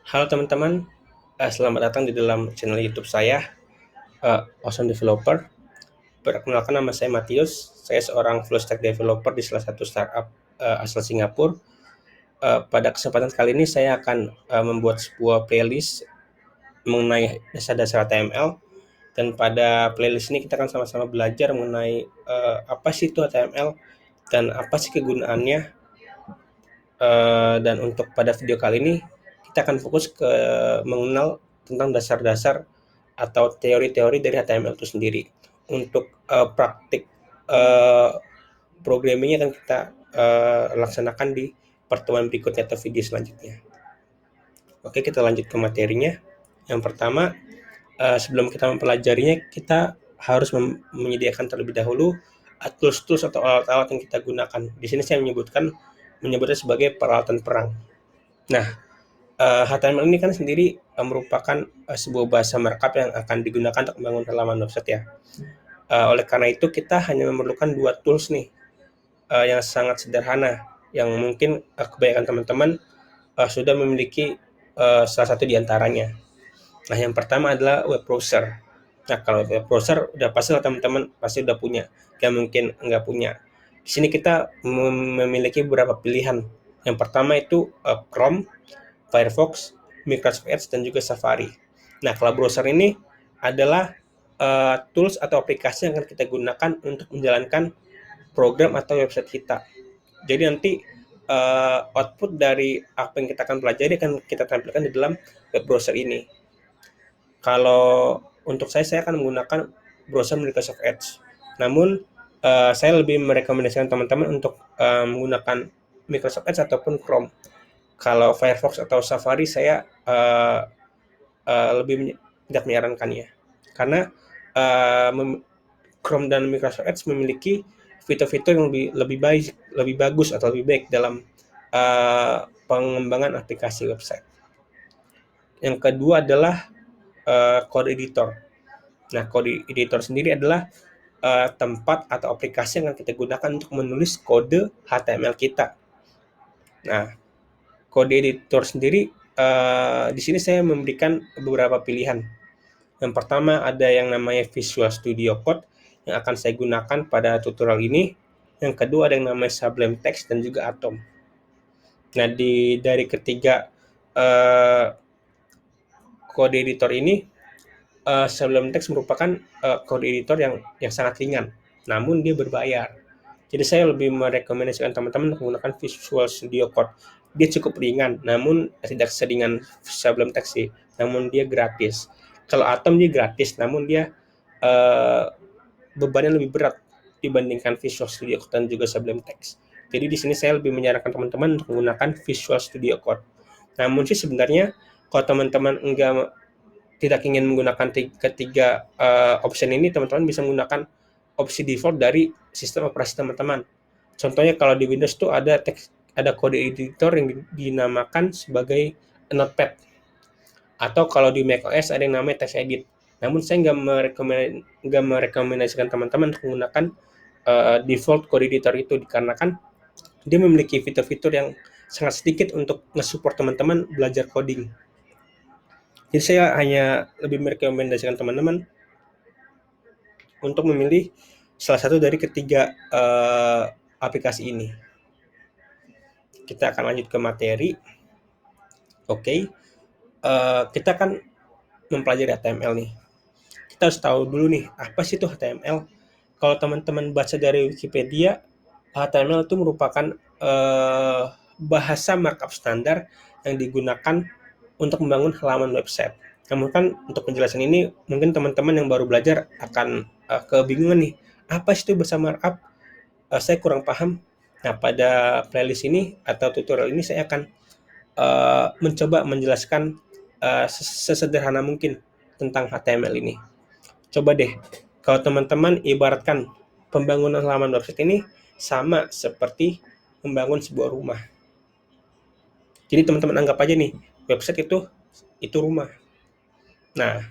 Halo teman-teman, selamat datang di dalam channel YouTube saya, Awesome Developer. Perkenalkan, nama saya Matius. Saya seorang full stack developer di salah satu startup asal Singapura. Pada kesempatan kali ini saya akan membuat sebuah playlist mengenai dasar-dasar HTML, dan pada playlist ini kita akan sama-sama belajar mengenai apa sih itu HTML dan apa sih kegunaannya. Dan untuk pada video kali ini kita akan fokus ke mengenal tentang dasar-dasar atau teori-teori dari HTML itu sendiri. Untuk praktik uh, programmingnya akan kita laksanakan di pertemuan berikutnya atau video selanjutnya. Oke, kita lanjut ke materinya. Yang pertama, sebelum kita mempelajarinya, kita harus menyediakan terlebih dahulu tools-tools atau alat-alat yang kita gunakan. Di sini saya menyebutnya sebagai peralatan perang. Nah, HTML ini kan sendiri merupakan sebuah bahasa markup yang akan digunakan untuk membangun halaman website ya. Oleh karena itu kita hanya memerlukan dua tools nih yang sangat sederhana, yang mungkin kebanyakan teman-teman sudah memiliki salah satu di antaranya. Nah, yang pertama adalah web browser. Nah, kalau web browser udah pasti teman-teman pasti udah punya, gak mungkin nggak punya. Di sini kita memiliki beberapa pilihan. Yang pertama itu Chrome, Firefox, Microsoft Edge, dan juga Safari. Nah, kalau browser ini adalah tools atau aplikasi yang akan kita gunakan untuk menjalankan program atau website kita. Jadi nanti output dari apa yang kita akan pelajari akan kita tampilkan di dalam web browser ini. Kalau untuk saya akan menggunakan browser Microsoft Edge. Namun saya lebih merekomendasikan teman-teman untuk menggunakan Microsoft Edge ataupun Chrome. Kalau Firefox atau Safari saya lebih tidak menyarankannya, karena uh, Chrome dan Microsoft Edge memiliki fitur-fitur yang lebih bagus atau lebih baik dalam pengembangan aplikasi website. Yang kedua adalah code editor. Nah, code editor sendiri adalah tempat atau aplikasi yang akan kita gunakan untuk menulis kode HTML kita. Nah, kode editor sendiri di sini saya memberikan beberapa pilihan. Yang pertama ada yang namanya Visual Studio Code yang akan saya gunakan pada tutorial ini. Yang kedua ada yang namanya Sublime Text dan juga Atom. Nah, dari ketiga kode editor ini, Sublime Text merupakan kode editor yang sangat ringan, namun dia berbayar. Jadi saya lebih merekomendasikan teman-teman menggunakan Visual Studio Code. Dia cukup ringan, namun tidak seringan Sublime Text sih, namun dia gratis. Kalau Atom dia gratis, namun dia bebannya lebih berat dibandingkan Visual Studio Code dan juga Sublime Text. Jadi di sini saya lebih menyarankan teman-teman untuk menggunakan Visual Studio Code. Namun sih sebenarnya kalau teman-teman tidak ingin menggunakan ketiga option ini, teman-teman bisa menggunakan opsi default dari sistem operasi teman-teman. Contohnya kalau di Windows tuh ada kode editor yang dinamakan sebagai Notepad, atau kalau di macOS ada yang namanya Text Edit. Namun saya nggak merekomendasikan teman-teman untuk menggunakan default code editor itu, dikarenakan dia memiliki fitur-fitur yang sangat sedikit untuk nge-support teman-teman belajar coding. Jadi saya hanya lebih merekomendasikan teman-teman untuk memilih salah satu dari ketiga aplikasi ini. Kita akan lanjut ke materi. Oke, kita akan mempelajari HTML nih. Kita harus tahu dulu nih, apa sih itu HTML? Kalau teman-teman baca dari Wikipedia, HTML itu merupakan bahasa markup standar yang digunakan untuk membangun halaman website. Namun kan untuk penjelasan ini mungkin teman-teman yang baru belajar akan kebingungan nih, apa sih itu bahasa markup? Saya kurang paham. Nah, pada playlist ini atau tutorial ini saya akan mencoba menjelaskan sesederhana mungkin tentang HTML ini. Coba deh, kalau teman-teman ibaratkan pembangunan halaman website ini sama seperti membangun sebuah rumah. Jadi teman-teman anggap aja nih, website itu rumah. Nah,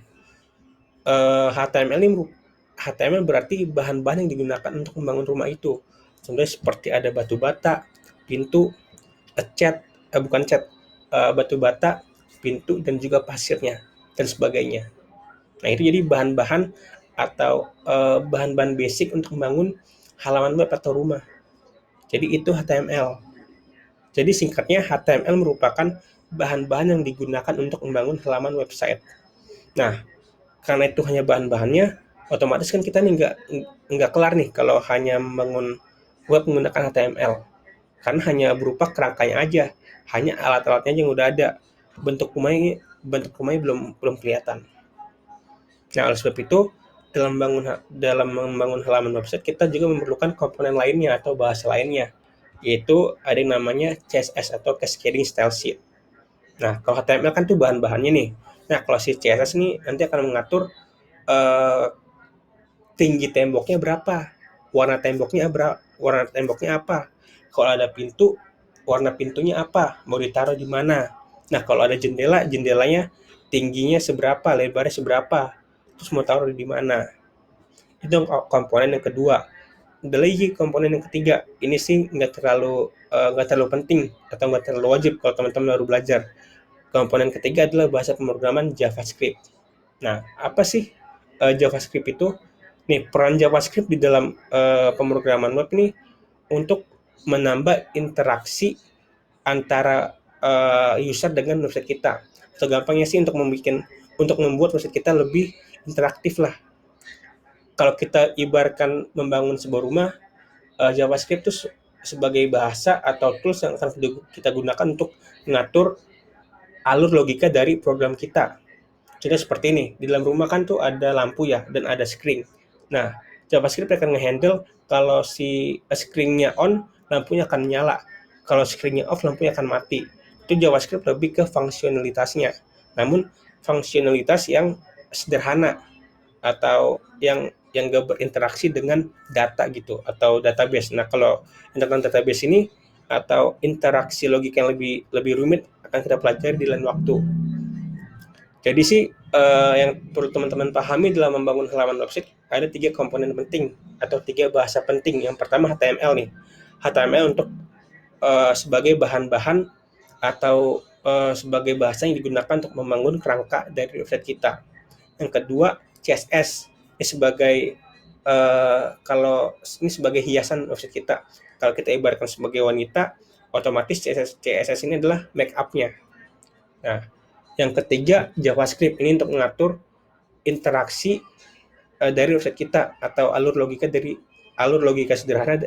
HTML berarti bahan-bahan yang digunakan untuk membangun rumah itu. Contohnya seperti ada batu bata, pintu, bukan cat, batu bata, pintu, dan juga pasirnya, dan sebagainya. Nah, itu jadi bahan-bahan atau bahan-bahan basic untuk membangun halaman web atau rumah. Jadi itu HTML. Jadi singkatnya, HTML merupakan bahan-bahan yang digunakan untuk membangun halaman website. Nah, karena itu hanya bahan-bahannya, otomatis kan kita nih nggak kelar nih kalau hanya membangun web menggunakan HTML. Karena hanya berupa kerangkanya aja, hanya alat-alatnya yang udah ada. Bentuk rumahnya belum belum kelihatan. Nah, oleh sebab itu, dalam membangun halaman website, kita juga memerlukan komponen lainnya atau bahasa lainnya, yaitu ada yang namanya CSS atau Cascading Style Sheet. Nah, kalau HTML kan tuh bahan-bahannya nih. Nah, kalau si CSS nih nanti akan mengatur eh, tinggi temboknya berapa, warna temboknya apa. Kalau ada pintu, warna pintunya apa, mau ditaruh di mana. Nah, kalau ada jendela, jendelanya tingginya seberapa, lebarnya seberapa, terus mau taruh di mana. Itu komponen yang kedua. Ada lagi komponen yang ketiga. Ini sih nggak terlalu penting atau nggak terlalu wajib kalau teman-teman baru belajar. Komponen ketiga adalah bahasa pemrograman JavaScript. Nah, apa sih JavaScript itu? Nih, peran JavaScript di dalam pemrograman web ini untuk menambah interaksi antara user dengan website kita. Atau gampangnya sih untuk membuat website kita lebih interaktif lah. Kalau kita ibaratkan membangun sebuah rumah, JavaScript itu sebagai bahasa atau tools yang akan kita gunakan untuk mengatur alur logika dari program kita. Contoh seperti ini, di dalam rumah kan tuh ada lampu ya, dan ada screen. Nah, JavaScript akan nge-handle kalau si screen-nya on, lampunya akan nyala. Kalau screen-nya off, lampunya akan mati. Itu JavaScript lebih ke fungsionalitasnya. Namun, fungsionalitas yang sederhana atau yang gak berinteraksi dengan data gitu atau database. Nah, kalau tentang database ini atau interaksi logika yang lebih lebih rumit akan kita pelajari di lain waktu. Jadi sih yang perlu teman-teman pahami dalam membangun halaman website ada 3 komponen penting atau 3 bahasa penting. Yang pertama HTML nih. HTML untuk sebagai bahan-bahan atau sebagai bahasa yang digunakan untuk membangun kerangka dari website kita. Yang kedua CSS ini sebagai kalau ini sebagai hiasan website kita. Kalau kita ibaratkan sebagai wanita, otomatis CSS ini adalah make up-nya. Nah, yang ketiga JavaScript ini untuk mengatur interaksi dari website kita atau alur logika sederhana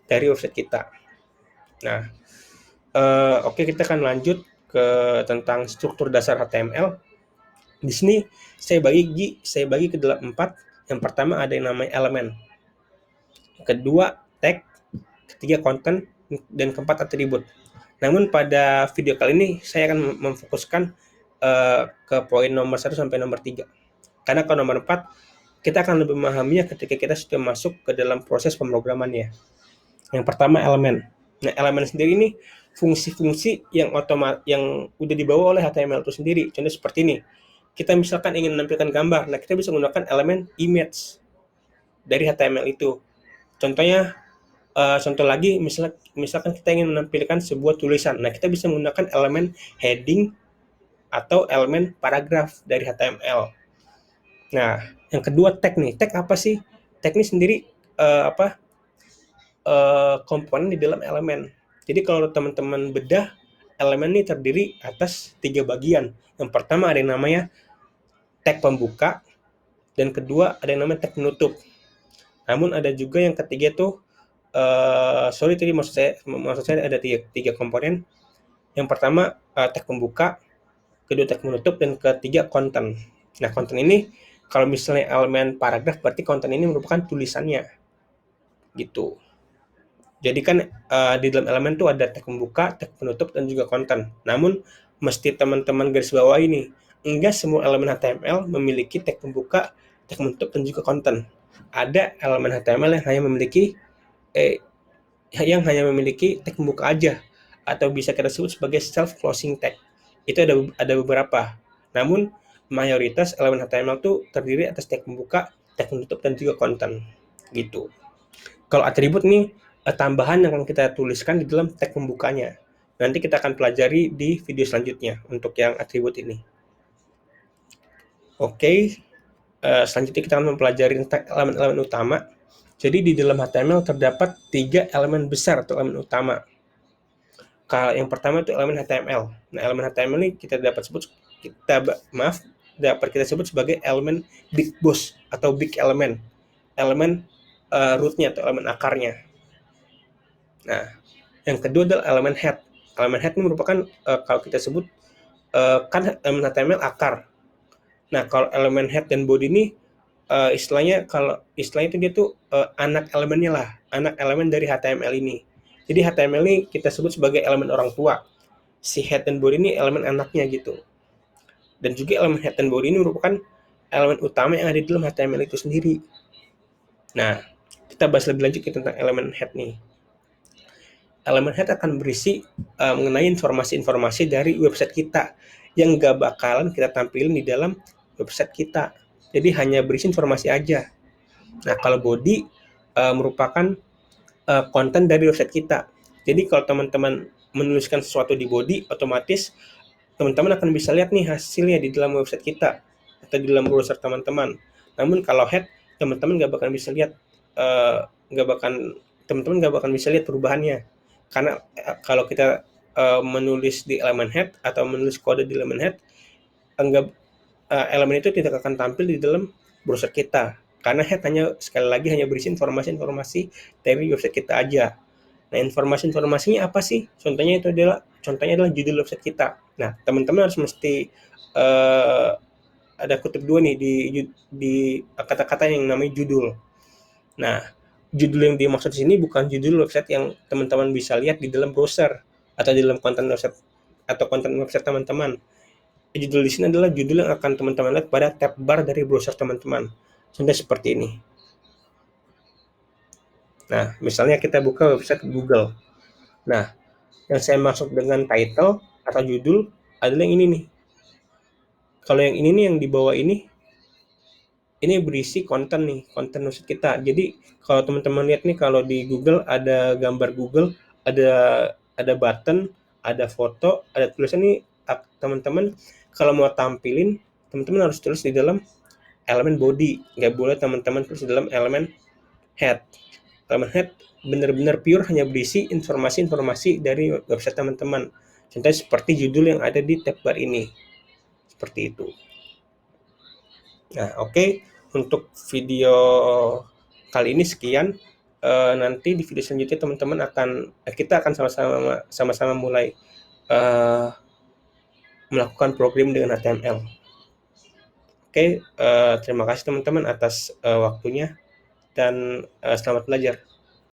dari website kita. Nah, oke, kita akan lanjut ke tentang struktur dasar HTML. Di sini saya bagi ke dalam 4. Yang pertama ada yang namanya elemen. Kedua tag, ketiga konten, dan keempat atribut. Namun pada video kali ini saya akan memfokuskan ke poin nomor 1 sampai nomor 3. Karena kalau nomor 4 kita akan lebih memahaminya ketika kita sudah masuk ke dalam proses pemrogramannya. Yang pertama elemen. Nah, elemen sendiri ini fungsi-fungsi yang udah dibawa oleh HTML itu sendiri. Contoh seperti ini. Kita misalkan ingin menampilkan gambar, nah kita bisa menggunakan elemen image dari HTML itu. Contoh lagi, misalkan kita ingin menampilkan sebuah tulisan, nah kita bisa menggunakan elemen heading atau elemen paragraf dari HTML. Nah, yang kedua tag nih. Tag apa sih? Tag ini sendiri komponen di dalam elemen. Jadi kalau teman-teman bedah, elemen ini terdiri atas 3 bagian. Yang pertama ada yang namanya tag pembuka, dan kedua ada yang namanya tag penutup. Namun ada juga yang ketiga tuh, tadi maksud saya ada 3 komponen. Yang pertama tag pembuka, kedua tag menutup, dan ketiga konten. Nah, konten ini kalau misalnya elemen paragraf berarti konten ini merupakan tulisannya gitu. Jadi kan di dalam elemen tuh ada tag pembuka, tag penutup, dan juga konten. Namun mesti teman-teman garis bawah ini, enggak semua elemen HTML memiliki tag pembuka, tag penutup, dan juga konten. Ada elemen HTML yang hanya memiliki tag pembuka aja, atau bisa kita sebut sebagai self closing tag. Itu ada beberapa. Namun mayoritas elemen HTML tuh terdiri atas tag pembuka, tag penutup, dan juga konten gitu. Kalau atribut nih tambahan yang akan kita tuliskan di dalam tag pembukanya. Nanti kita akan pelajari di video selanjutnya untuk yang atribut ini. Oke, selanjutnya kita akan mempelajari tentang elemen-elemen utama. Jadi di dalam HTML terdapat 3 elemen besar atau elemen utama. Kalau yang pertama itu elemen HTML. Nah, elemen HTML ini dapat kita sebut sebagai elemen big boss atau big element. Elemen rootnya atau elemen akarnya. Nah, yang kedua adalah elemen head. Elemen head ini merupakan kalau kita sebut kan elemen HTML akar. Nah, kalau elemen head dan body ini istilahnya itu dia tuh anak elemennya lah, anak elemen dari HTML ini. Jadi HTML ini kita sebut sebagai elemen orang tua. Si head dan body ini elemen anaknya gitu. Dan juga elemen head dan body ini merupakan elemen utama yang ada di dalam HTML itu sendiri. Nah, kita bahas lebih lanjut tentang elemen head nih. Elemen head akan berisi mengenai informasi-informasi dari website kita yang gak bakalan kita tampilin di dalam website kita. Jadi hanya berisi informasi aja. Nah, kalau body merupakan konten dari website kita. Jadi kalau teman-teman menuliskan sesuatu di body, otomatis teman-teman akan bisa lihat nih hasilnya di dalam website kita atau di dalam browser teman-teman. Namun kalau head, teman-teman nggak bakal bisa lihat, teman-teman nggak bakal bisa lihat perubahannya. Karena kalau kita menulis di elemen head atau menulis kode di elemen head, elemen itu tidak akan tampil di dalam browser kita. Karena head sekali lagi hanya berisi informasi-informasi dari website kita aja. Nah, informasi-informasinya apa sih? Contohnya adalah judul website kita. Nah, teman-teman harus mesti ada kutip dua nih di kata-kata yang namanya judul. Nah, judul yang dimaksud di sini bukan judul website yang teman-teman bisa lihat di dalam browser atau di dalam konten website atau konten website teman-teman. Judul di sini adalah judul yang akan teman-teman lihat pada tab bar dari browser teman-teman. Contoh seperti ini. Nah, misalnya kita buka website Google. Nah, yang saya maksud dengan title atau judul adalah yang ini nih. Kalau yang ini nih, yang di bawah ini berisi konten nih, konten website kita. Jadi kalau teman-teman lihat nih, kalau di Google ada gambar Google, ada button, ada foto, ada tulisan nih. Teman-teman kalau mau tampilin, teman-teman harus tulis di dalam elemen body. Nggak boleh teman-teman tulis di dalam elemen head. Elemen head benar-benar pure hanya berisi informasi-informasi dari website teman-teman. Contohnya seperti judul yang ada di tab bar ini. Seperti itu. Nah, oke. Untuk video kali ini sekian. Nanti di video selanjutnya teman-teman kita akan sama-sama mulai melakukan programming dengan HTML. Oke, terima kasih teman-teman atas waktunya dan selamat belajar.